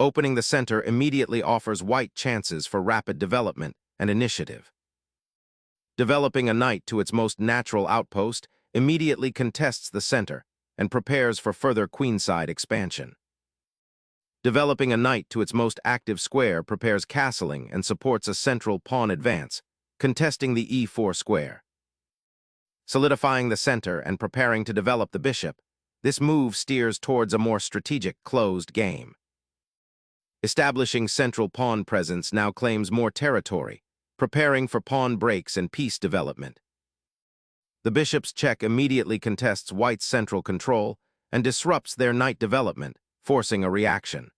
Opening the center immediately offers white chances for rapid development and initiative. Developing a knight to its most natural outpost immediately contests the center and prepares for further queenside expansion. Developing a knight to its most active square prepares castling and supports a central pawn advance, contesting the e4 square. Solidifying the center and preparing to develop the bishop, this move steers towards a more strategic closed game. Establishing central pawn presence now claims more territory, preparing for pawn breaks and piece development. The bishop's check immediately contests white's central control and disrupts their knight development, forcing a reaction.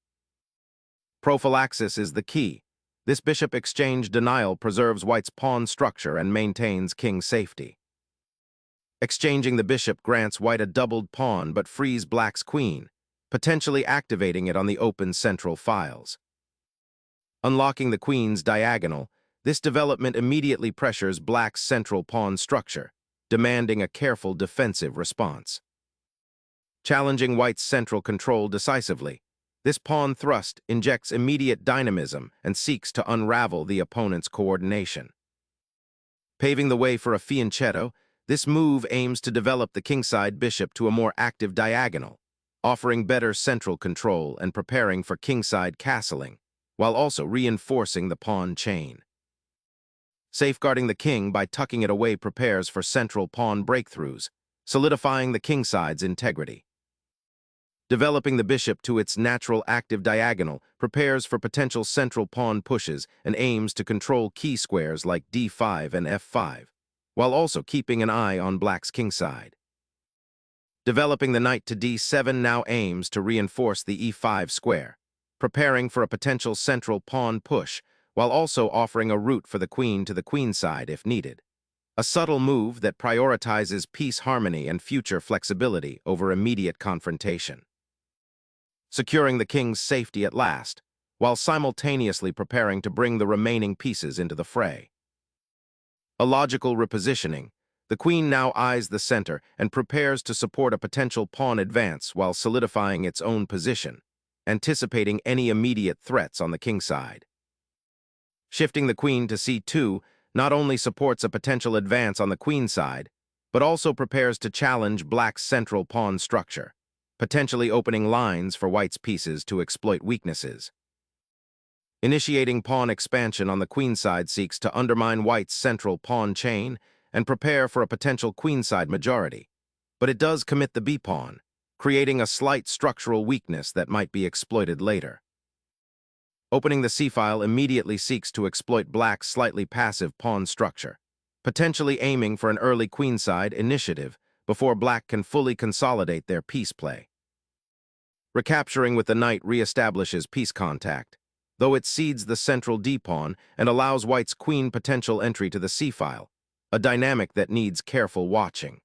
Prophylaxis is the key. This bishop exchange denial preserves white's pawn structure and maintains king safety. Exchanging the bishop grants white a doubled pawn but frees black's queen, potentially activating it on the open central files. Unlocking the queen's diagonal, this development immediately pressures black's central pawn structure, demanding a careful defensive response. Challenging white's central control decisively, this pawn thrust injects immediate dynamism and seeks to unravel the opponent's coordination. Paving the way for a fianchetto, this move aims to develop the kingside bishop to a more active diagonal, offering better central control and preparing for kingside castling, while also reinforcing the pawn chain. Safeguarding the king by tucking it away prepares for central pawn breakthroughs, solidifying the kingside's integrity. Developing the bishop to its natural active diagonal prepares for potential central pawn pushes and aims to control key squares like d5 and f5, while also keeping an eye on black's kingside. Developing the knight to d7 now aims to reinforce the e5 square, preparing for a potential central pawn push, while also offering a route for the queen to the queenside if needed. A subtle move that prioritizes piece harmony and future flexibility over immediate confrontation. Securing the king's safety at last, while simultaneously preparing to bring the remaining pieces into the fray. A logical repositioning, the queen now eyes the center and prepares to support a potential pawn advance while solidifying its own position, anticipating any immediate threats on the kingside. Shifting the queen to c2 not only supports a potential advance on the queenside, but also prepares to challenge black's central pawn structure, potentially opening lines for white's pieces to exploit weaknesses. Initiating pawn expansion on the queenside seeks to undermine white's central pawn chain and prepare for a potential queenside majority, but it does commit the b-pawn, creating a slight structural weakness that might be exploited later. Opening the c-file immediately seeks to exploit black's slightly passive pawn structure, potentially aiming for an early queenside initiative before black can fully consolidate their piece play. Recapturing with the knight reestablishes piece contact, though it cedes the central d-pawn and allows white's queen potential entry to the c-file, a dynamic that needs careful watching.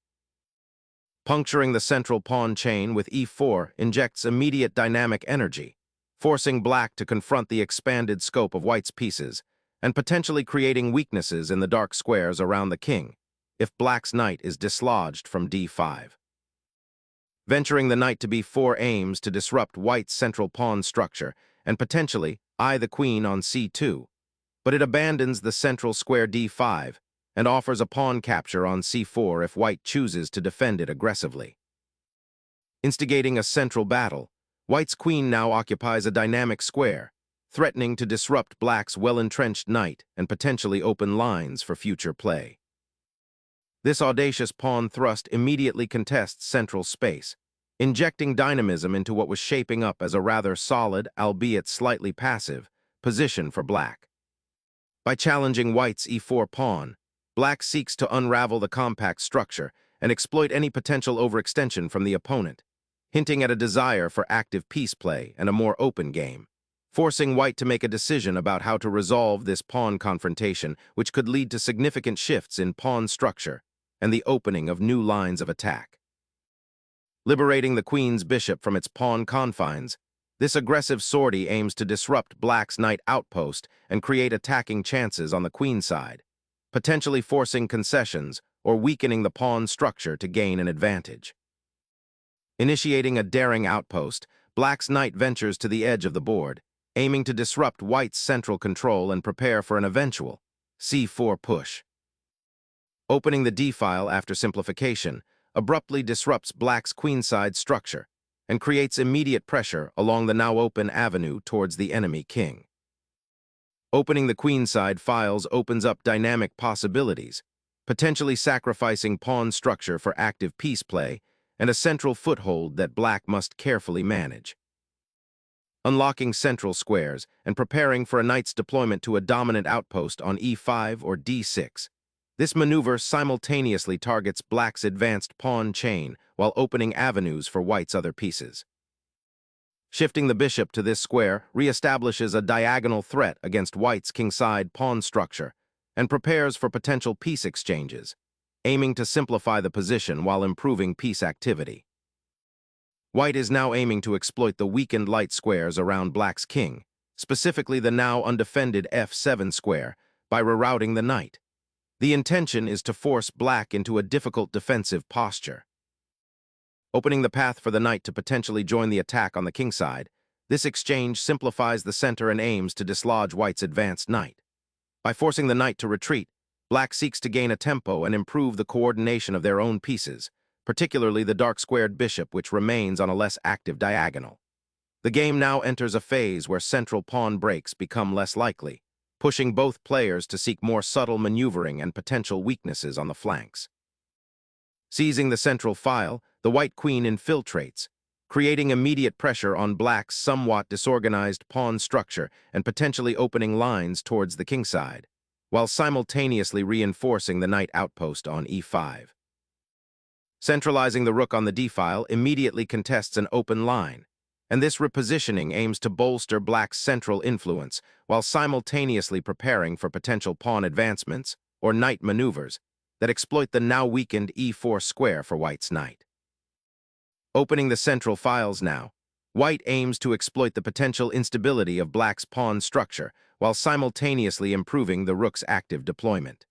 Puncturing the central pawn chain with e4 injects immediate dynamic energy, forcing black to confront the expanded scope of white's pieces and potentially creating weaknesses in the dark squares around the king if black's knight is dislodged from d5. Venturing the knight to b4 aims to disrupt white's central pawn structure and potentially eye the queen on c2, but it abandons the central square d5 and offers a pawn capture on c4 if white chooses to defend it aggressively. Instigating a central battle, white's queen now occupies a dynamic square, threatening to disrupt black's well-entrenched knight and potentially open lines for future play. This audacious pawn thrust immediately contests central space, injecting dynamism into what was shaping up as a rather solid, albeit slightly passive, position for black. By challenging white's e4 pawn, black seeks to unravel the compact structure and exploit any potential overextension from the opponent, hinting at a desire for active piece play and a more open game, forcing white to make a decision about how to resolve this pawn confrontation, which could lead to significant shifts in pawn structure and the opening of new lines of attack. Liberating the queen's bishop from its pawn confines, this aggressive sortie aims to disrupt black's knight outpost and create attacking chances on the queenside, potentially forcing concessions or weakening the pawn structure to gain an advantage. Initiating a daring outpost, black's knight ventures to the edge of the board, aiming to disrupt white's central control and prepare for an eventual c4 push. Opening the d-file after simplification abruptly disrupts black's queenside structure and creates immediate pressure along the now open avenue towards the enemy king. Opening the queenside files opens up dynamic possibilities, potentially sacrificing pawn structure for active piece play and a central foothold that black must carefully manage. Unlocking central squares and preparing for a knight's deployment to a dominant outpost on e5 or d6. This maneuver simultaneously targets black's advanced pawn chain while opening avenues for white's other pieces. Shifting the bishop to this square reestablishes a diagonal threat against white's kingside pawn structure and prepares for potential piece exchanges, aiming to simplify the position while improving piece activity. White is now aiming to exploit the weakened light squares around black's king, specifically the now undefended f7 square, by rerouting the knight. The intention is to force black into a difficult defensive posture. Opening the path for the knight to potentially join the attack on the kingside, this exchange simplifies the center and aims to dislodge white's advanced knight. By forcing the knight to retreat, black seeks to gain a tempo and improve the coordination of their own pieces, particularly the dark-squared bishop, which remains on a less active diagonal. The game now enters a phase where central pawn breaks become less likely, pushing both players to seek more subtle maneuvering and potential weaknesses on the flanks. Seizing the central file, the white queen infiltrates, creating immediate pressure on black's somewhat disorganized pawn structure and potentially opening lines towards the kingside, while simultaneously reinforcing the knight outpost on e5. Centralizing the rook on the d-file immediately contests an open line, and this repositioning aims to bolster black's central influence while simultaneously preparing for potential pawn advancements or knight maneuvers that exploit the now weakened e4 square for white's knight. Opening the central files now, white aims to exploit the potential instability of black's pawn structure while simultaneously improving the rook's active deployment.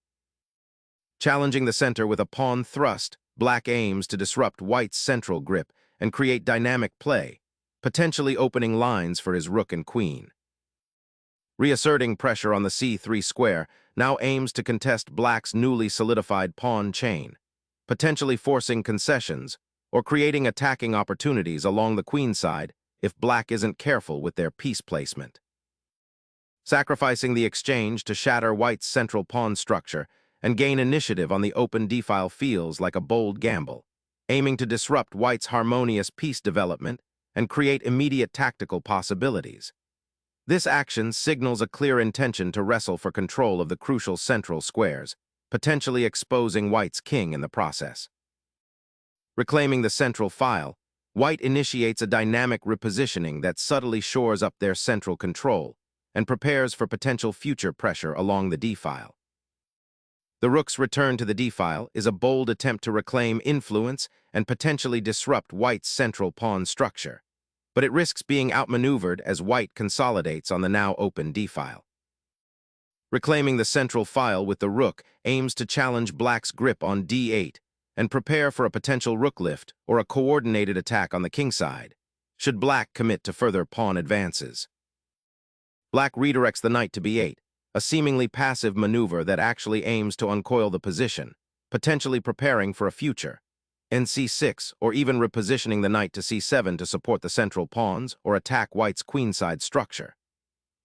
Challenging the center with a pawn thrust, black aims to disrupt white's central grip and create dynamic play, potentially opening lines for his rook and queen. Reasserting pressure on the c3 square now aims to contest black's newly solidified pawn chain, potentially forcing concessions or creating attacking opportunities along the queenside if black isn't careful with their piece placement. Sacrificing the exchange to shatter white's central pawn structure and gain initiative on the open d-file feels like a bold gamble, aiming to disrupt white's harmonious piece development and create immediate tactical possibilities. This action signals a clear intention to wrestle for control of the crucial central squares, potentially exposing white's king in the process. Reclaiming the central file, white initiates a dynamic repositioning that subtly shores up their central control and prepares for potential future pressure along the d-file. The rook's return to the d-file is a bold attempt to reclaim influence and potentially disrupt white's central pawn structure, but it risks being outmaneuvered as white consolidates on the now open d-file. Reclaiming the central file with the rook aims to challenge black's grip on d8 and prepare for a potential rook lift or a coordinated attack on the kingside, should black commit to further pawn advances. Black redirects the knight to b8, a seemingly passive maneuver that actually aims to uncoil the position, potentially preparing for a future c6 or even repositioning the knight to c7 to support the central pawns or attack white's queenside structure.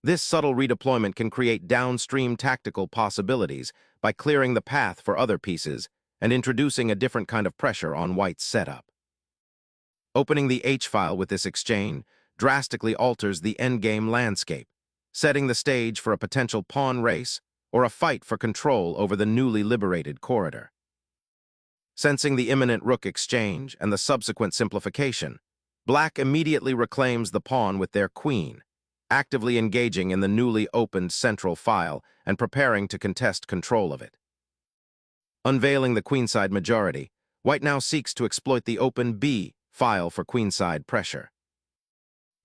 This subtle redeployment can create downstream tactical possibilities by clearing the path for other pieces and introducing a different kind of pressure on white's setup. Opening the h-file with this exchange drastically alters the endgame landscape, setting the stage for a potential pawn race or a fight for control over the newly liberated corridor. Sensing the imminent rook exchange and the subsequent simplification, black immediately reclaims the pawn with their queen, actively engaging in the newly opened central file and preparing to contest control of it. Unveiling the queenside majority, white now seeks to exploit the open b file for queenside pressure.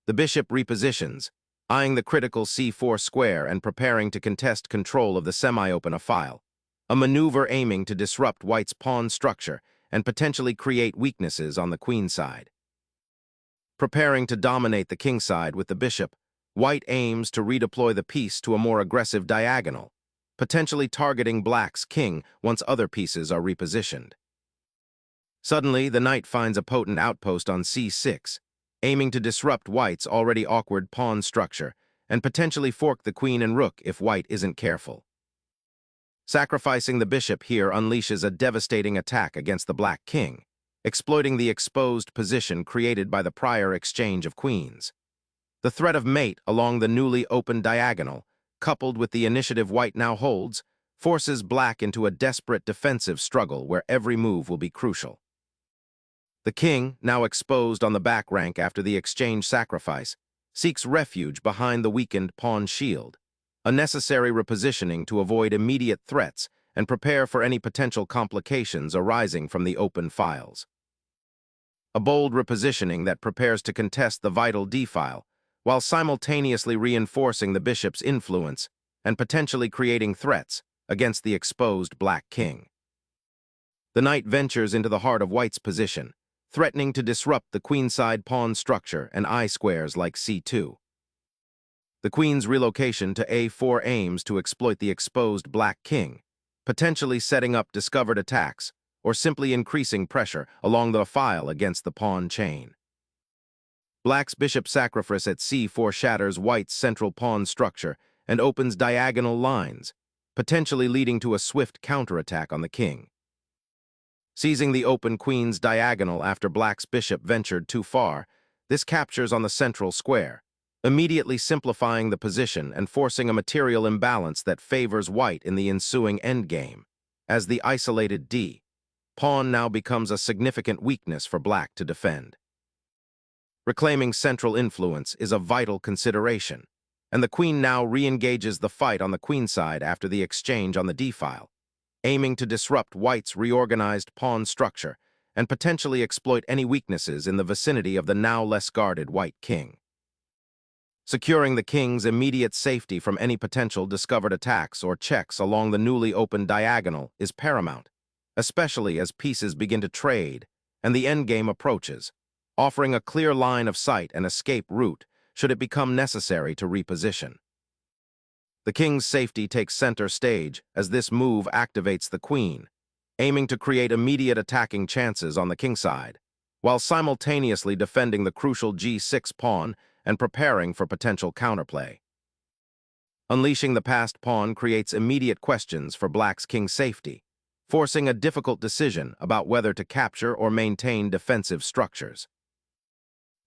The bishop repositions, eyeing the critical c4 square and preparing to contest control of the semi-open file, a maneuver aiming to disrupt white's pawn structure and potentially create weaknesses on the queenside. Preparing to dominate the kingside with the bishop, White aims to redeploy the piece to a more aggressive diagonal, potentially targeting black's king once other pieces are repositioned. Suddenly, the knight finds a potent outpost on c6, aiming to disrupt white's already awkward pawn structure and potentially fork the queen and rook if white isn't careful. Sacrificing the bishop here unleashes a devastating attack against the black king, exploiting the exposed position created by the prior exchange of queens. The threat of mate along the newly opened diagonal, coupled with the initiative white now holds, forces black into a desperate defensive struggle where every move will be crucial. The king, now exposed on the back rank after the exchange sacrifice, seeks refuge behind the weakened pawn shield, a necessary repositioning to avoid immediate threats and prepare for any potential complications arising from the open files. A bold repositioning that prepares to contest the vital d-file, while simultaneously reinforcing the bishop's influence and potentially creating threats against the exposed black king. The knight ventures into the heart of white's position, threatening to disrupt the queenside pawn structure and I-squares like c2. The queen's relocation to a4 aims to exploit the exposed black king, potentially setting up discovered attacks or simply increasing pressure along the file against the pawn chain. Black's bishop sacrifice at c4 shatters white's central pawn structure and opens diagonal lines, potentially leading to a swift counterattack on the king. Seizing the open queen's diagonal after black's bishop ventured too far, this captures on the central square, immediately simplifying the position and forcing a material imbalance that favors white in the ensuing endgame. As the isolated d pawn now becomes a significant weakness for black to defend. Reclaiming central influence is a vital consideration, and the queen now re-engages the fight on the queenside after the exchange on the d-file, aiming to disrupt white's reorganized pawn structure and potentially exploit any weaknesses in the vicinity of the now less guarded white king. Securing the king's immediate safety from any potential discovered attacks or checks along the newly opened diagonal is paramount, especially as pieces begin to trade and the endgame approaches, offering a clear line of sight and escape route should it become necessary to reposition. The king's safety takes center stage as this move activates the queen, aiming to create immediate attacking chances on the kingside, while simultaneously defending the crucial g6 pawn and preparing for potential counterplay. Unleashing the passed pawn creates immediate questions for black's king's safety, forcing a difficult decision about whether to capture or maintain defensive structures.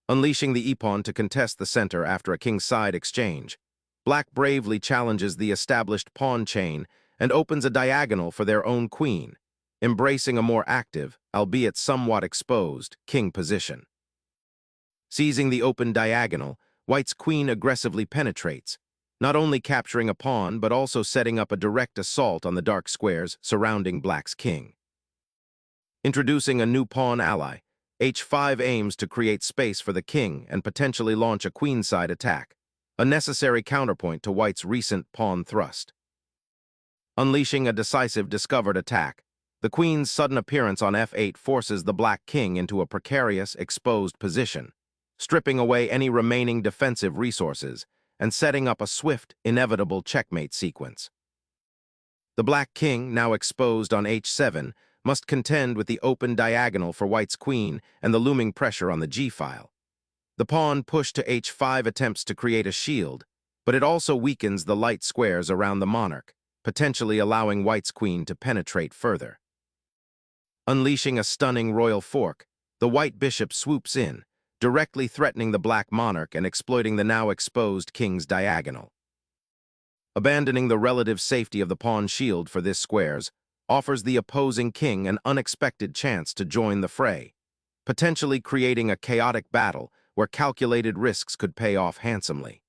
Unleashing the e-pawn to contest the center after a kingside exchange, black bravely challenges the established pawn chain and opens a diagonal for their own queen, embracing a more active, albeit somewhat exposed, king position. Seizing the open diagonal, white's queen aggressively penetrates, not only capturing a pawn but also setting up a direct assault on the dark squares surrounding black's king. Introducing a new pawn ally, h5 aims to create space for the king and potentially launch a queenside attack, a necessary counterpoint to white's recent pawn thrust. Unleashing a decisive discovered attack, the queen's sudden appearance on f8 forces the black king into a precarious, exposed position, stripping away any remaining defensive resources and setting up a swift, inevitable checkmate sequence. The black king, now exposed on h7, must contend with the open diagonal for white's queen and the looming pressure on the g-file. The pawn pushed to h5 attempts to create a shield, but it also weakens the light squares around the monarch, potentially allowing white's queen to penetrate further. Unleashing a stunning royal fork, the white bishop swoops in, directly threatening the black monarch and exploiting the now exposed king's diagonal. Abandoning the relative safety of the pawn shield for this squares offers the opposing king an unexpected chance to join the fray, potentially creating a chaotic battle where calculated risks could pay off handsomely.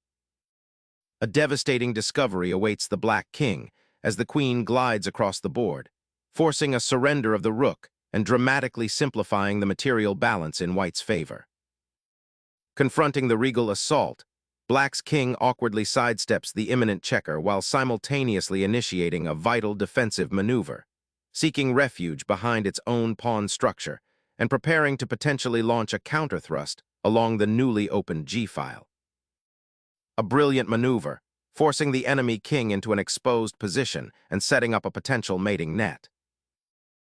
A devastating discovery awaits the black king as the queen glides across the board, forcing a surrender of the rook and dramatically simplifying the material balance in white's favor. Confronting the regal assault, black's king awkwardly sidesteps the imminent checker while simultaneously initiating a vital defensive maneuver, seeking refuge behind its own pawn structure and preparing to potentially launch a counterthrust along the newly opened g-file. a brilliant maneuver, forcing the enemy king into an exposed position and setting up a potential mating net.